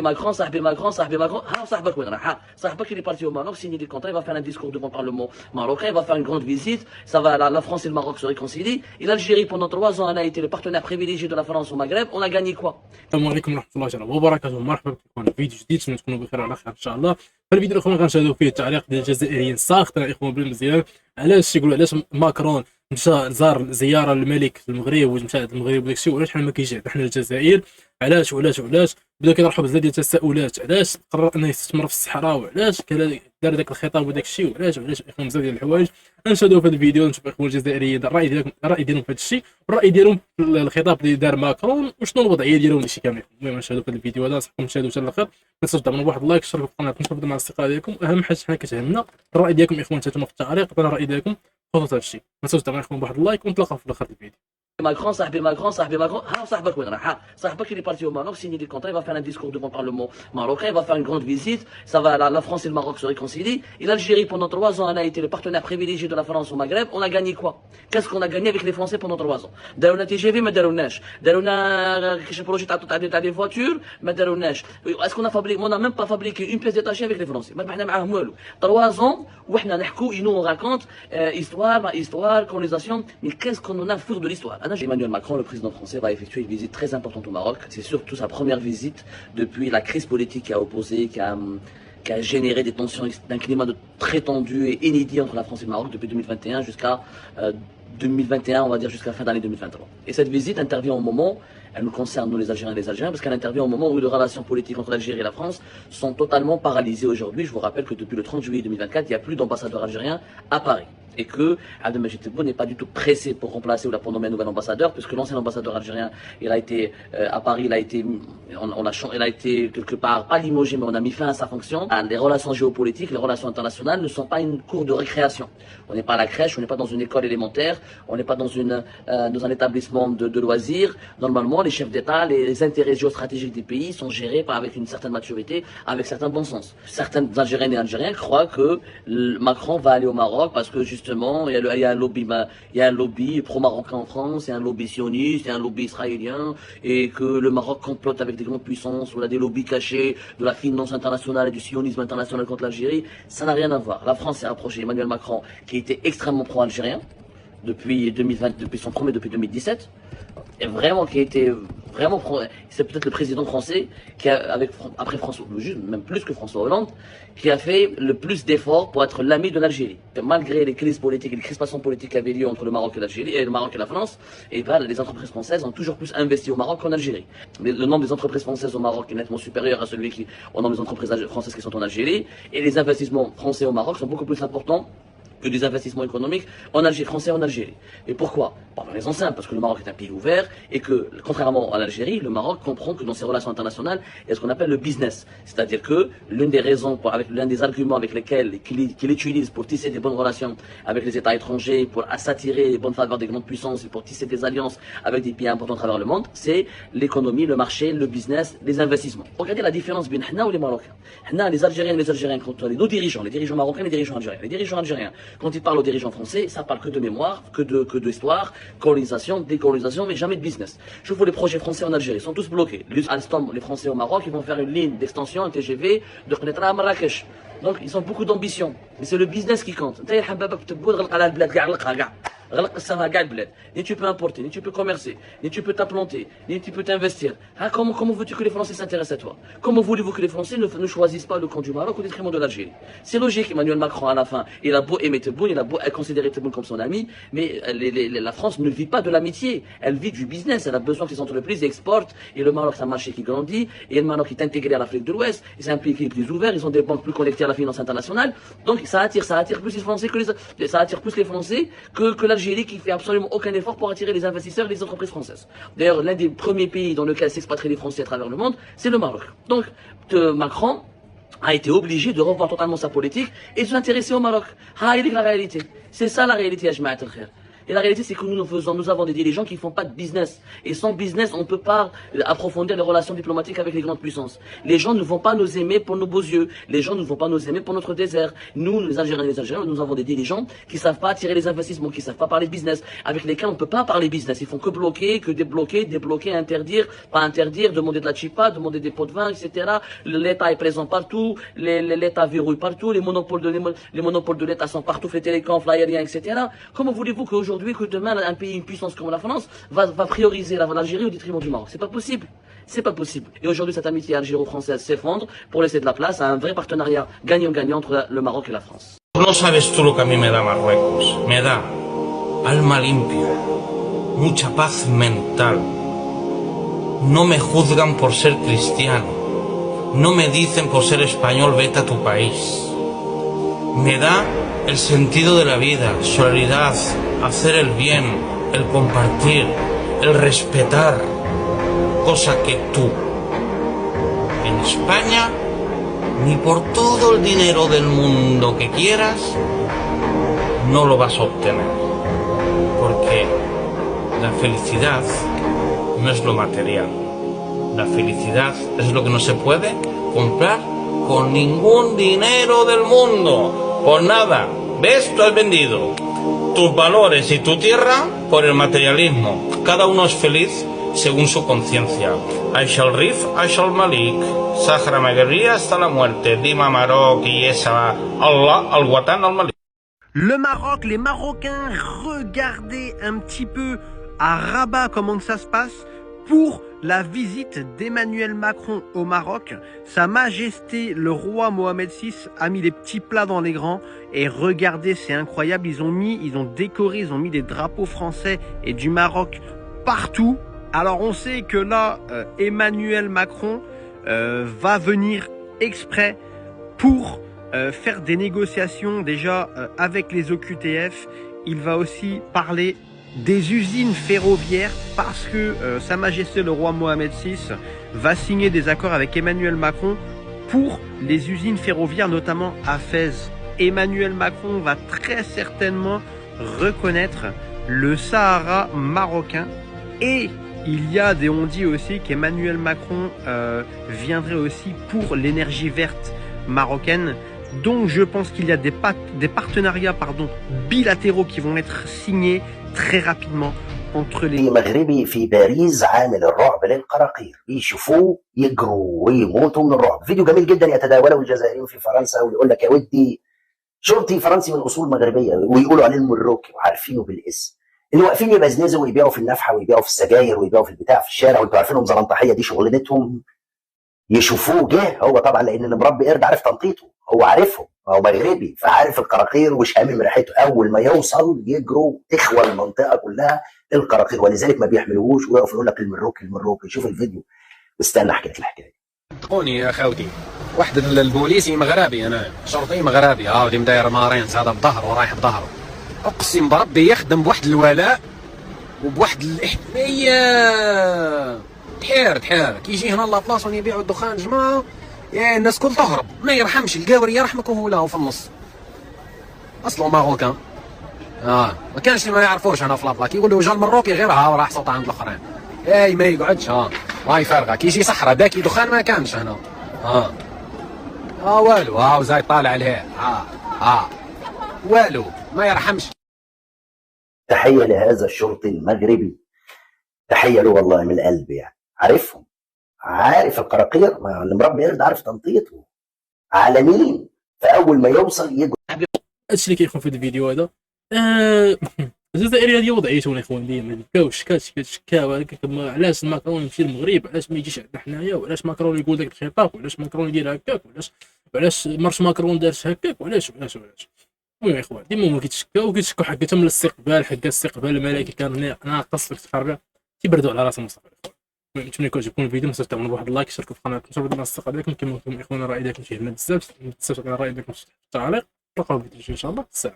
Macron, il est parti au Maroc, signer des contrats, il va faire un discours devant le Parlement marocain, il va faire une grande visite, la France et le Maroc se réconcilient. Et l'Algérie, pendant 3 ans, elle a été le partenaire privilégié de la France au Maghreb. On a gagné quoi? السلام عليكم ورحمه الله تعالى وبركاته. مرحبا بكم في فيديو جديد، نتمنى تكونوا بخير وعلى خير ان شاء الله. في الفيديو الاخوان غنشاهدوا فيه التعليق ديال الجزائريين ساخطين على الاخوان بالمزيان. علاش يقولوا علاش ماكرون مشى زار زياره للملك المغرب ومشى المغرب وداك الشيء، وعلاش حنا ما كيجي حنا الجزائر؟ علاش بدا كيطرحوا بزاف ديال التساؤلات. علاش قرر انه يستثمر في الصحراء، وعلاش دار داك الخطاب وداك الشيء، وعلاش الاخوان بزاف ديال الحوايج غنشاهدوا في هذا الفيديو. نشوف الاخوان الجزائريين الراي ديالهم في هذا الشيء، والراي ديالهم في الخطاب اللي دار ماكرون، وشنو الوضعيه ديالهم هادشي كامل. المهم نشاهدوا في هذا الفيديو هذا، نصحكم تشاهدوا حتى الاخر. ما تنساوش تعملوا واحد اللايك، تشتركوا في القناه، تنشروا مع الاصدقاء ديالكم. اهم حاجه حنا كتهمنا الراي ديالكم اخوان، نتوما في التعليق عطونا الراي ديالكم بخصوص هذا الشيء. ما تنساوش تعملوا اخوان واحد اللايك، ونتلاقاو في الاخر الفيديو. Macron, il est parti au Maroc, signer des contrats, il va faire un discours devant le Parlement marocain, il va faire une grande visite, la France et le Maroc se réconcilient. Et l'Algérie, pendant 3 ans, elle a été le partenaire privilégié de la France au Maghreb. On a gagné quoi? Qu'est-ce qu'on a gagné avec les Français pendant 3 ans? Darouna TGV, mais darounach. Darouna, projet des voitures, mais darounach. Est-ce qu'on a fabriqué? On n'a même pas fabriqué une pièce détachée avec les Français. 3 ans, où on raconte histoire, colonisation. Mais qu'est-ce qu'on en a foutu de l'histoire? Emmanuel Macron, le président français, va effectuer une visite très importante au Maroc. C'est surtout sa première visite depuis la crise politique qui a opposé, qui a généré des tensions, d'un climat très tendu et inédit entre la France et le Maroc depuis 2021 jusqu'à 2021, on va dire jusqu'à la fin d'année 2023. Et cette visite intervient au moment, elle nous concerne nous les Algériens et les Algériens, parce qu'elle intervient au moment où les relations politiques entre l'Algérie et la France sont totalement paralysées aujourd'hui. Je vous rappelle que depuis le 30 juillet 2024, il n'y a plus d'ambassadeur algérien à Paris. Et que Abdelmajid Tebboune n'est pas du tout pressé pour remplacer ou pour nommer un nouvel ambassadeur, puisque l'ancien ambassadeur algérien, il a été à Paris, il a été quelque part pas limogé, mais on a mis fin à sa fonction. Les relations géopolitiques, les relations internationales ne sont pas une cour de récréation. On n'est pas à la crèche, on n'est pas dans une école élémentaire, on n'est pas dans un établissement de loisirs. Normalement, les chefs d'État, les intérêts géostratégiques des pays sont gérés avec une certaine maturité, avec certain bon sens. Certains Algériennes et Algériens croient que Macron va aller au Maroc parce que justement, il y a un lobby pro-marocain en France, il y a un lobby sioniste, il y a un lobby israélien, et que le Maroc complote avec des grandes puissances, où il y a des lobbies cachés de la finance internationale et du sionisme international contre l'Algérie. Ça n'a rien à voir. La France s'est approchée Emmanuel Macron, qui était extrêmement pro-algérien depuis 2020, depuis son premier, depuis 2017, et vraiment qui était vraiment, c'est peut-être le président français qui a, après François, même plus que François Hollande, qui a fait le plus d'efforts pour être l'ami de l'Algérie. Malgré les crises politiques et les crispations politiques qui avaient lieu entre le Maroc et l'Algérie, et le Maroc et la France, et ben, les entreprises françaises ont toujours plus investi au Maroc qu'en Algérie. Mais le nombre des entreprises françaises au Maroc est nettement supérieur à celui au nombre des entreprises françaises qui sont en Algérie, et les investissements français au Maroc sont beaucoup plus importants que des investissements économiques français en Algérie. Et pourquoi? Pour une raison simple, parce que le Maroc est un pays ouvert et que, contrairement à l'Algérie, le Maroc comprend que dans ses relations internationales, il y a ce qu'on appelle le business. C'est-à-dire que l'une des raisons, l'un des arguments avec lesquels qu'il utilise pour tisser des bonnes relations avec les États étrangers, pour s'attirer les bonnes faveurs des grandes puissances et pour tisser des alliances avec des pays importants à travers le monde, c'est l'économie, le marché, le business, les investissements. Regardez la différence bien Hna ou les Marocains. Hna, les Algériens et les Algériens, nos dirigeants, les dirigeants marocains et les dirigeants algériens. Les dirigeants algériens, quand ils parlent aux dirigeants français, ça parle que de mémoire, que d'histoire, colonisation, décolonisation, mais jamais de business. Je vois les projets français en Algérie, ils sont tous bloqués. Alstom, les Français au Maroc, ils vont faire une ligne d'extension, un TGV, de Knetra à Marrakech. Donc ils ont beaucoup d'ambition. Mais c'est le business qui compte. Ni tu peux importer, ni tu peux commercer, ni tu peux t'implanter, ni tu peux t'investir. Hein, comment veux-tu que les Français s'intéressent à toi? Comment voulez-vous que les Français ne choisissent pas le camp du Maroc au détriment de l'Algérie? C'est logique, Emmanuel Macron à la fin, il a beau aimer Tebboune, il a beau considérer Tebboune comme son ami, mais la France ne vit pas de l'amitié, elle vit du business, elle a besoin que les entreprises exportent, et le Maroc c'est un marché qui grandit, et le Maroc est intégré à l'Afrique de l'Ouest, et c'est un pays qui est plus ouvert, ils ont des banques plus connectées à la finance internationale, donc ça attire plus les Français que l'Algérie qui fait absolument aucun effort pour attirer les investisseurs et les entreprises françaises. D'ailleurs, l'un des premiers pays dans lequel s'expatrient les Français à travers le monde, c'est le Maroc. Donc, Macron a été obligé de revoir totalement sa politique et de s'intéresser au Maroc. C'est ça la réalité, à Jamaat al-Khair. Et la réalité, c'est que nous avons des dirigeants qui font pas de business. Et sans business, on peut pas approfondir les relations diplomatiques avec les grandes puissances. Les gens ne vont pas nous aimer pour nos beaux yeux. Les gens ne vont pas nous aimer pour notre désert. Nous, les Algériens, nous avons des dirigeants qui savent pas attirer les investissements, qui savent pas parler business, avec lesquels on peut pas parler business. Ils font que bloquer, que débloquer, interdire, pas interdire, demander de la chipa, demander des pots de vin, etc. L'État est présent partout, l'État verrouille partout, les monopoles de l'État sont partout, les télécoms, l'aérien, etc. Comment voulez-vous qu'aujourd'hui, que demain, un pays, une puissance comme la France, va prioriser l'Algérie au détriment du Maroc? C'est pas possible. C'est pas possible. Et aujourd'hui, cette amitié algéro-française s'effondre pour laisser de la place à un vrai partenariat gagnant-gagnant entre le Maroc et la France. No sabes tú lo que a mí me da Marruecos. Me da alma limpia, mucha paz mental. No me juzgan por ser cristiano. No me dicen por ser español, vete a tu país. Me da el sentido de la vida, solidaridad, hacer el bien, el compartir, el respetar. Cosa que tú, en España, ni por todo el dinero del mundo que quieras, no lo vas a obtener. Porque la felicidad no es lo material. La felicidad es lo que no se puede comprar con ningún dinero del mundo. Por nada. ¿Ves? Tú has vendido tus valores y tu tierra por el materialismo. Cada uno es feliz según su conciencia. Aisha al-Rif, Aisha al-Malik, Sahra Maguerría hasta la muerte, Dima Maroc y esa Allah al-Watan al-Malik. Le Maroc, les Marocains, regardez un petit peu à Rabat comment ça se passe pour la visite d'Emmanuel Macron au Maroc. Sa Majesté le roi Mohamed VI a mis les petits plats dans les grands et regardez, c'est incroyable, ils ont décoré, ils ont mis des drapeaux français et du Maroc partout. Alors on sait que là, Emmanuel Macron va venir exprès pour faire des négociations déjà avec les OQTF. Il va aussi parler des usines ferroviaires parce que Sa Majesté le roi Mohamed VI va signer des accords avec Emmanuel Macron pour les usines ferroviaires, notamment à Fès. Emmanuel Macron va très certainement reconnaître le Sahara marocain et on dit aussi qu'Emmanuel Macron viendrait aussi pour l'énergie verte marocaine. Donc je pense qu'il y a des partenariats bilatéraux qui vont être signés très rapidement entre les مغربي في باريس عامل الرعب للقراقير، يشوفوه يجروا ويموتوا من الرعب. فيديو جميل جدا يتداوله الجزائريون في فرنسا ويقول لك يا ودي شرطي فرنسي من اصول مغربيه ويقولوا عليه المروكي وعارفينه بالاسم، اللي واقفين يبزنزوا ويبيعوا في النفحه ويبيعوا في السجاير ويبيعوا في البتاع في الشارع وانتوا عارفينهم زلنطحيه، دي شغلانتهم. يشوفوه جه هو طبعا لان اللي مربي قرد عارف تنطيطه، هو عارفهم، هو مغربي فعارف القراقير وشامم ريحته. اول ما يوصل يجروا تخوى المنطقه كلها القراقير، ولذلك ما بيحملوهوش ويقفوا يقول لك المروكي المروكي. شوف الفيديو واستنى احكي لك الحكايه. صدقوني يا خاوتي، واحد البوليسي مغربي، انا شرطي مغربي هاودي مداير مارينز هذا بظهره ورايح بظهره، اقسم بربي يخدم بواحد الولاء وبواحد الاحتميه. تحير كيجي هنا لابلاص وين يبيعوا الدخان جماعه، يا الناس كل تهرب، ما يرحمش القاوري يرحمك وهو لا في النص. اصله ماروكان ما كانش اللي ما يعرفوش هنا في لابلاك، يقولوا جا المروكي غير وراح صوت عند الاخرين. ما يقعدش راهي فارغه، كيجي صحراء داكي دخان ما كانش هنا. والو وزايد طالع عليه والو ما يرحمش. تحيه لهذا الشرطي المغربي، تحيه له والله من القلب. يعني عارفهم، عارف القراقير، اللي مربي قرد عارف تنطيطه، عالمين. فاول ما يوصل يجوا. هادشي اللي كيكون في هذا الفيديو هذا. الجزائري هذه وضعيتهم الاخوان ديما يبقاو كتشكاو علاش ماكرون يمشي للمغرب، علاش ما يجيش عندنا حنايا، وعلاش ماكرون يقول داك الخطاب، وعلاش ماكرون يدير هكاك، وعلاش مارش ماكرون دارش هكاك، وعلاش. المهم يا اخوان ديما هما كيتشكاو حتى من الاستقبال، حتى الاستقبال الملكي كان ناقص في التفرع، كيبردوا على راسهم مصطفى الاخوان. المهم نتمنى يعجبكم الفيديو، ما تنساوش تعملوا بواحد اللايك، شاركوا في القناه، تشاركوا الاصدقاء ديالكم كما قلت لكم اخوان. الراي ديالكم كيهمنا بزاف، ما تنساوش الراي ديالكم في التعليق. نلقاو في الفيديو ان شاء الله. السلام.